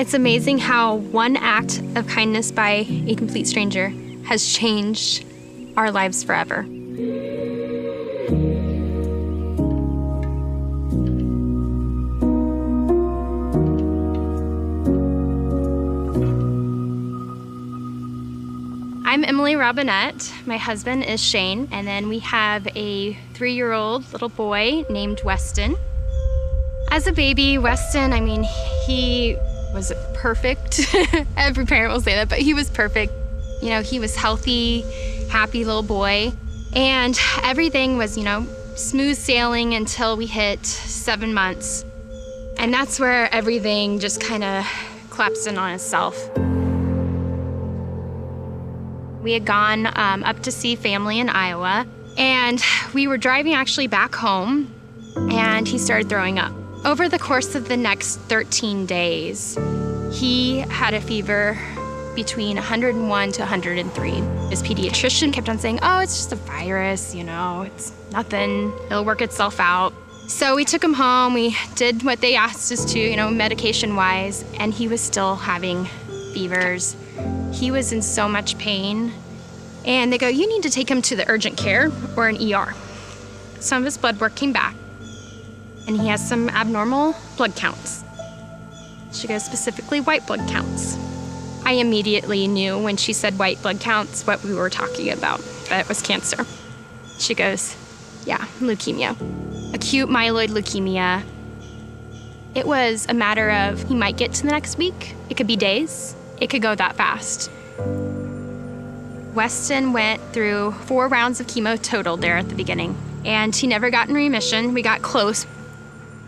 It's amazing how one act of kindness by a complete stranger has changed our lives forever. I'm Emily Robinette. My husband is Shane, and then we have a 3-year-old little boy named Weston. As a baby, Weston, he was perfect. Every parent will say that, but he was perfect. You know, he was healthy, happy little boy, and everything was, smooth sailing until we hit 7 months. And that's where everything just kind of collapsed in on itself. We had gone up to see family in Iowa, and we were driving actually back home, and he started throwing up. Over the course of the next 13 days, he had a fever between 101 to 103. His pediatrician kept on saying, oh, it's just a virus, it's nothing, it'll work itself out. So we took him home, we did what they asked us to, medication-wise, and he was still having fevers. He was in so much pain, and they go, you need to take him to the urgent care or an ER. Some of his blood work came back, and he has some abnormal blood counts. She goes, specifically white blood counts. I immediately knew when she said white blood counts what we were talking about, that it was cancer. She goes, yeah, leukemia, acute myeloid leukemia. It was a matter of he might get to the next week. It could be days. It could go that fast. Weston went through 4 rounds of chemo total there at the beginning, and he never got in remission. We got close.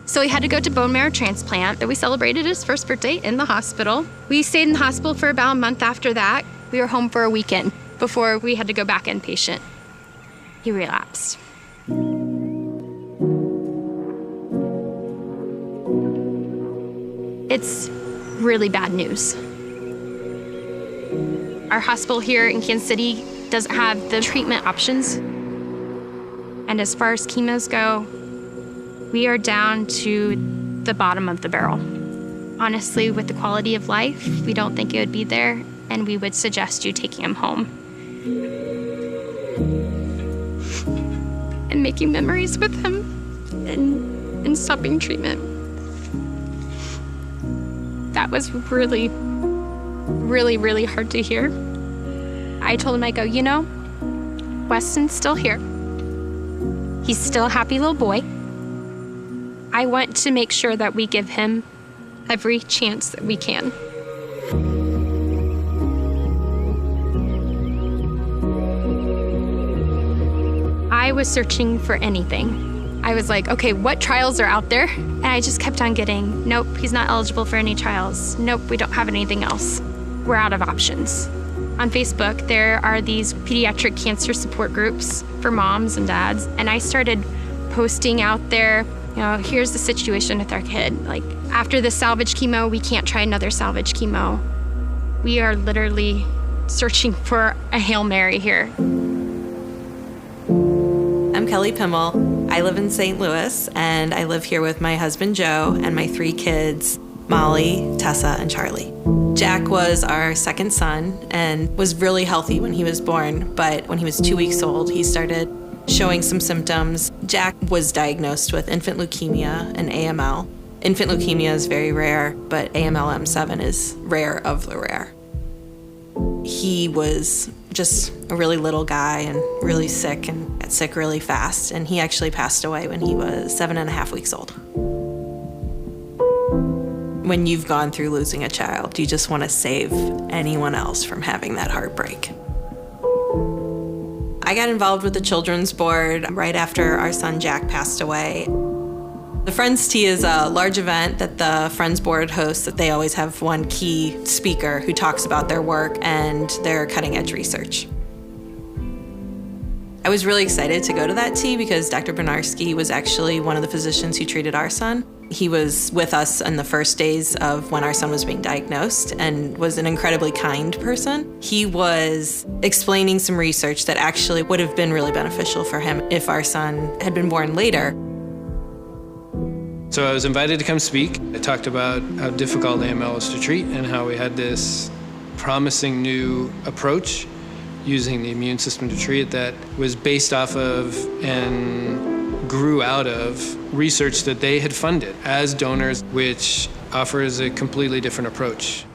So he had to go to bone marrow transplant. We celebrated his first birthday in the hospital. We stayed in the hospital for about a month after that. We were home for a weekend before we had to go back inpatient. He relapsed. It's really bad news. Our hospital here in Kansas City doesn't have the treatment options. And as far as chemos go, we are down to the bottom of the barrel. Honestly, with the quality of life, we don't think it would be there, and we would suggest you taking him home and making memories with him and stopping treatment. That was really, really, really hard to hear. I told him, I go, Weston's still here. He's still a happy little boy. I want to make sure that we give him every chance that we can. I was searching for anything. I was like, okay, what trials are out there? And I just kept on getting, nope, he's not eligible for any trials. Nope, we don't have anything else. We're out of options. On Facebook, there are these pediatric cancer support groups for moms and dads, and I started posting out there, here's the situation with our kid. Like, after the salvage chemo, we can't try another salvage chemo. We are literally searching for a Hail Mary here. I'm Kelly Pimmel. I live in St. Louis, and I live here with my husband, Joe, and my 3 kids, Molly, Tessa, and Charlie. Jack was our second son and was really healthy when he was born, but when he was 2 weeks old, he started showing some symptoms. Jack was diagnosed with infant leukemia and AML. Infant leukemia is very rare, but AML M7 is rare of the rare. He was just a really little guy and really sick and got sick really fast, and he actually passed away when he was 7.5 weeks old. When you've gone through losing a child, you just want to save anyone else from having that heartbreak. I got involved with the Children's Board right after our son Jack passed away. The Friends Tea is a large event that the Friends Board hosts that they always have one key speaker who talks about their work and their cutting-edge research. I was really excited to go to that tea because Dr. Bernarski was actually one of the physicians who treated our son. He was with us in the first days of when our son was being diagnosed and was an incredibly kind person. He was explaining some research that actually would have been really beneficial for him if our son had been born later. So I was invited to come speak. I talked about how difficult AML was to treat and how we had this promising new approach using the immune system to treat it that was based off of and grew out of research that they had funded as donors, which offers a completely different approach.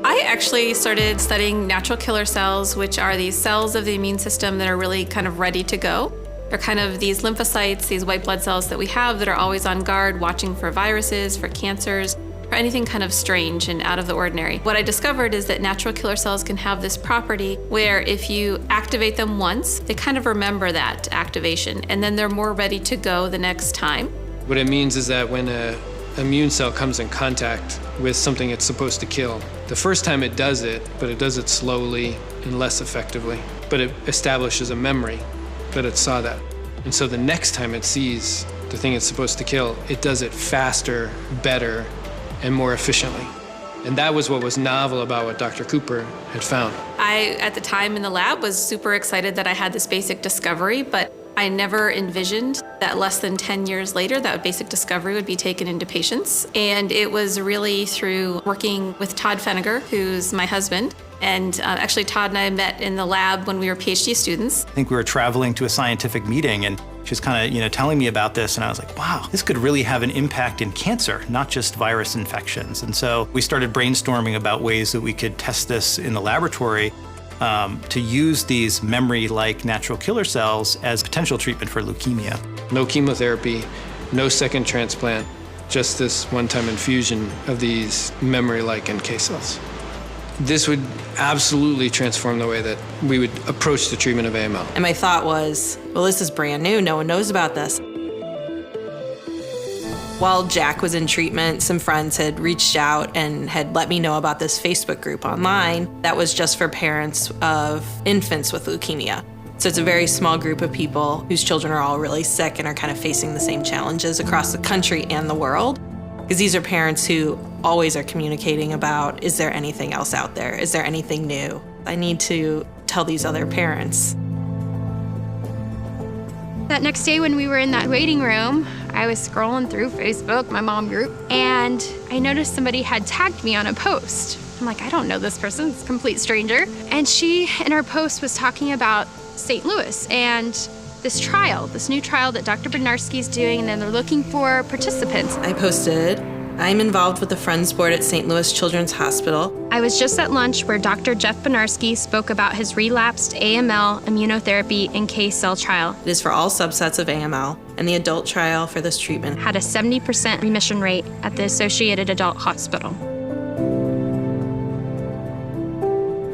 I actually started studying natural killer cells, which are these cells of the immune system that are really kind of ready to go. They're kind of these lymphocytes, these white blood cells that we have that are always on guard, watching for viruses, for cancers, for anything kind of strange and out of the ordinary. What I discovered is that natural killer cells can have this property where if you activate them once, they kind of remember that activation, and then they're more ready to go the next time. What it means is that when an immune cell comes in contact with something it's supposed to kill, the first time it does it, but it does it slowly and less effectively. But it establishes a memory that it saw that. And so the next time it sees the thing it's supposed to kill, it does it faster, better, and more efficiently. And that was what was novel about what Dr. Cooper had found. I, at the time in the lab, was super excited that I had this basic discovery, but I never envisioned that less than 10 years later, that basic discovery would be taken into patients. And it was really through working with Todd Feniger, who's my husband. And actually, Todd and I met in the lab when we were PhD students. I think we were traveling to a scientific meeting, and she was kind of, telling me about this, and I was like, wow, this could really have an impact in cancer, not just virus infections. And so we started brainstorming about ways that we could test this in the laboratory to use these memory-like natural killer cells as potential treatment for leukemia. No chemotherapy, no second transplant, just this one-time infusion of these memory-like NK cells. This would absolutely transform the way that we would approach the treatment of AML. And my thought was, well, this is brand new. No one knows about this. While Jack was in treatment, some friends had reached out and had let me know about this Facebook group online that was just for parents of infants with leukemia. So it's a very small group of people whose children are all really sick and are kind of facing the same challenges across the country and the world. Because these are parents who always are communicating about, is there anything else out there? Is there anything new? I need to tell these other parents. That next day when we were in that waiting room, I was scrolling through Facebook, my mom group, and I noticed somebody had tagged me on a post. I'm like, I don't know this person, it's a complete stranger. And she, in her post, was talking about St. Louis and this trial, this new trial that Dr. Bednarski's doing, and then they're looking for participants. I posted, I'm involved with the Friends Board at St. Louis Children's Hospital. I was just at lunch where Dr. Jeff Bednarski spoke about his relapsed AML immunotherapy NK cell trial. It is for all subsets of AML, and the adult trial for this treatment Had a 70% remission rate at the Associated Adult Hospital.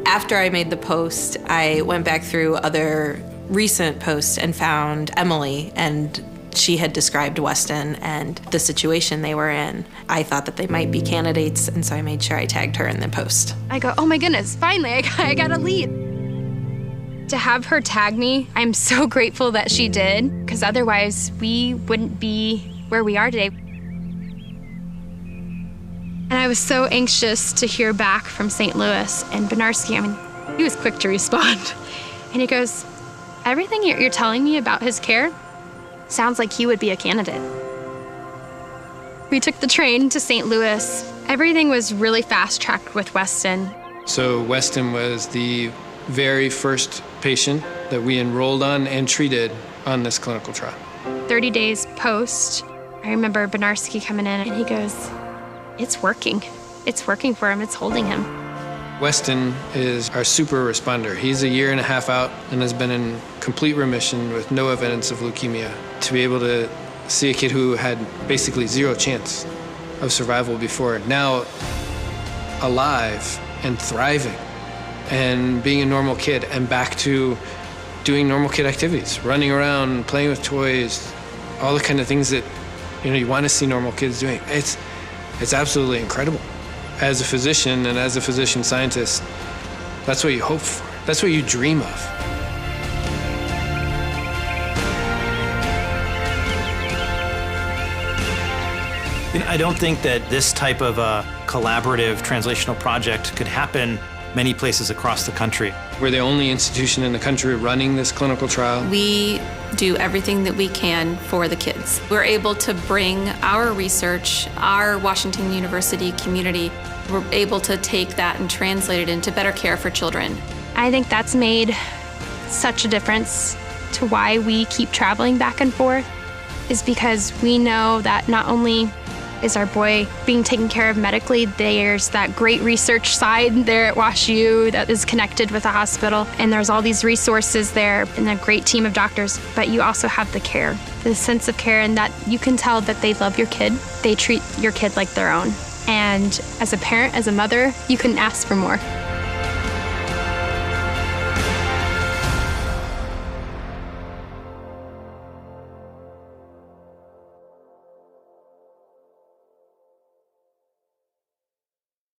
After I made the post, I went back through other recent posts and found Emily, and she had described Weston and the situation they were in. I thought that they might be candidates, and so I made sure I tagged her in the post. I go, oh my goodness, finally, I got a lead. To have her tag me, I'm so grateful that she did, because otherwise we wouldn't be where we are today. And I was so anxious to hear back from St. Louis, and Bednarski, he was quick to respond. And he goes, everything you're telling me about his care sounds like he would be a candidate. We took the train to St. Louis. Everything was really fast-tracked with Weston. So Weston was the very first patient that we enrolled on and treated on this clinical trial. 30 days post, I remember Bednarski coming in and he goes, it's working. It's working for him, it's holding him. Weston is our super responder. He's a year and a half out and has been in complete remission with no evidence of leukemia. To be able to see a kid who had basically zero chance of survival before, now alive and thriving and being a normal kid and back to doing normal kid activities, running around, playing with toys, all the kind of things that you want to see normal kids doing. It's absolutely incredible. As a physician and as a physician scientist, that's what you hope for. That's what you dream of. I don't think that this type of a collaborative translational project could happen many places across the country. We're the only institution in the country running this clinical trial. We do everything that we can for the kids. We're able to bring our research, our Washington University community, we're able to take that and translate it into better care for children. I think that's made such a difference to why we keep traveling back and forth, is because we know that not only is our boy being taken care of medically, there's that great research side there at WashU that is connected with the hospital, and there's all these resources there and a great team of doctors, but you also have the care, the sense of care, and that you can tell that they love your kid. They treat your kid like their own. And as a parent, as a mother, you couldn't ask for more.